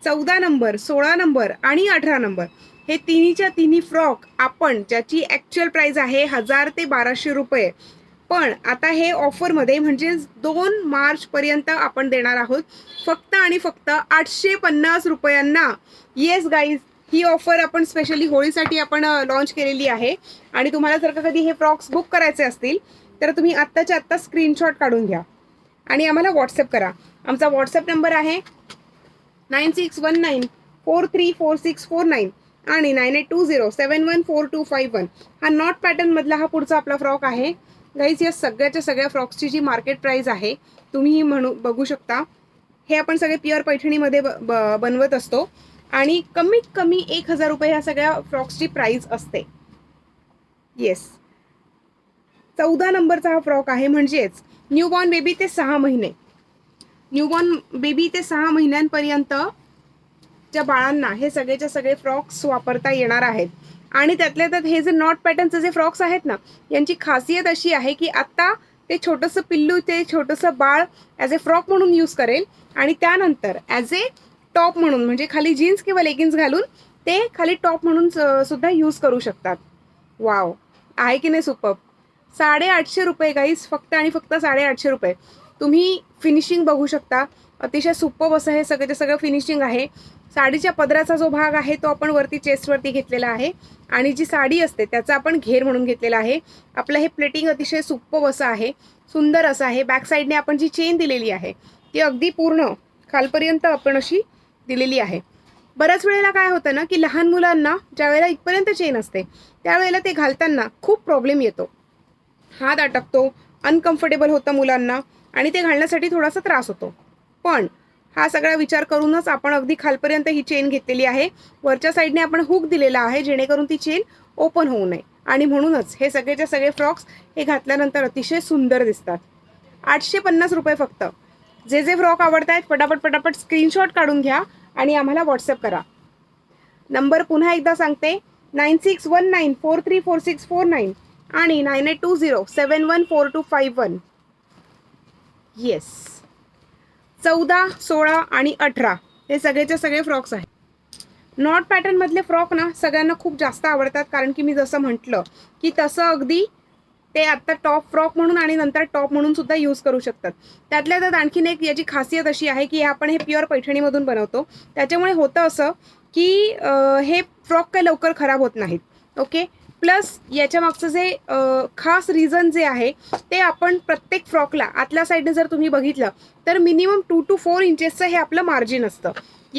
14 number, 16 number आणि 18 number हे तिन्हीच्या तिन्ही फ्रॉक आपण ज्याची ॲक्च्युअल प्राइस आहे 1000 ते 1200 रुपये, पण आता हे ऑफरमध्ये म्हणजे 2 मार्चपर्यंत आपण देणार आहोत फक्त आणि फक्त 850 रुपयांना. येस गाईज, ही ऑफर आपण स्पेशली होळीसाठी आपण लॉन्च केलेली आहे. आणि तुम्हाला जर का कधी हे फ्रॉक्स बुक करायचे असतील तर तुम्ही आत्ताच्या आत्ता स्क्रीनशॉट काढून घ्या आणि आम्हाला व्हॉट्सअप करा. आमचा व्हॉट्सअप नंबर आहे 9619434649 आणि 9820714251. हा नॉट पॅटर्नमधला हा पुढचा आपला फ्रॉक आहे गाईज. या सगळ्याच्या सगळ्या फ्रॉक्सची जी मार्केट प्राइस आहे तुम्ही बघू शकता. हे आपण सगळे प्युअर पैठणीमध्ये बनवत असतो आणि कमीत कमी 1000 रुपये ह्या सगळ्या फ्रॉक्सची प्राइस असते. येस, 14 नंबरचा हा फ्रॉक आहे, म्हणजेच न्यूबॉर्न बेबी ते 6 महिने. न्यूबॉर्न बेबी ते 6 महिन्यांपर्यंत च्या बाळांना हे सगळेच्या सगळे फ्रॉक्स वापरता येणार आहेत. आणि त्यातल्या त्यात हे जे नॉट पॅटर्नचे जे फ्रॉक्स आहेत ना, यांची खासियत अशी आहे की आत्ता ते छोटंसं पिल्लू, ते छोटंसं बाळ ॲज ए फ्रॉक म्हणून यूज करेल आणि त्यानंतर ॲज ए टॉप म्हणून, म्हणजे खाली जीन्स किंवा लेगिन्स घालून ते खाली टॉप म्हणून सुद्धा यूज करू शकतात. वाव, आहे की नाही सुपर्ब. 850 रुपये गाईस, फक्त आणि फक्त 850 रुपये. तुम्ही फिनिशिंग बघू शकता, अतिशय सुपर्ब असं हे सगळं सगळं फिनिशिंग आहे. साडीच्या पदराचा जो भाग आहे तो आपण वरती चेस्टवरती घेतलेला आहे आणि जी साडी असते त्याचा आपण घेर म्हणून घेतलेला आहे. आपलं हे प्लेटिंग अतिशय सुपर्ब असं आहे, सुंदर असं आहे. बॅक साईडने आपण जी चेन दिलेली आहे ती अगदी पूर्ण खालपर्यंत आपण अशी दिलेली आहे. बऱ्याच वेळेला काय होतं ना की लहान मुलांना ज्या वेळेला इथपर्यंत चेन असते त्यावेळेला ते घालताना खूप प्रॉब्लेम येतो, हात अटकतो, अनकम्फर्टेबल होतं मुलांना आणि ते घालण्यासाठी थोडासा त्रास होतो. पण हा सगळा विचार करूनच आपण अगदी खालपर्यंत ही चेन घेतलेली आहे. वरच्या साईडने आपण हुक दिलेला आहे जेणेकरून ती चेन ओपन होऊ नये आणि म्हणूनच हे सगळेच्या सगळे फ्रॉक्स हे घातल्यानंतर अतिशय सुंदर दिसतात. 850 रुपये फक्त. जे जे फ्रॉक आवडत आहेत पटापट पटापट स्क्रीनशॉट काढून घ्या आणि आम्हाला व्हॉट्सअप करा. नंबर पुन्हा एकदा सांगते, 9619434649 आणि 9820714251. येस, 14, 16 आणि 18 हे सगळेचे सगळे फ्रॉक्स आहेत. नॉट पॅटर्नमधले फ्रॉक ना सगळ्यांना खूप जास्त आवडतात, कारण की मी जसं म्हटलं की तसं अगदी ते आत्ता टॉप फ्रॉक म्हणून आणि नंतर टॉप म्हणून सुद्धा यूज करू शकतात. त्यातल्या त्यात आणखीन एक याची खासियत अशी आहे की आपण हे प्युअर पैठणीमधून बनवतो, त्याच्यामुळे होतं असं की हे फ्रॉक काही लवकर खराब होत नाहीत. ओके, प्लस याच्या मागचं जे खास रिझन जे आहे ते आपण प्रत्येक फ्रॉकला आतल्या साईडने जर तुम्ही बघितलं तर मिनिमम 2 to 4 इंचेसचं हे आपलं मार्जिन असतं.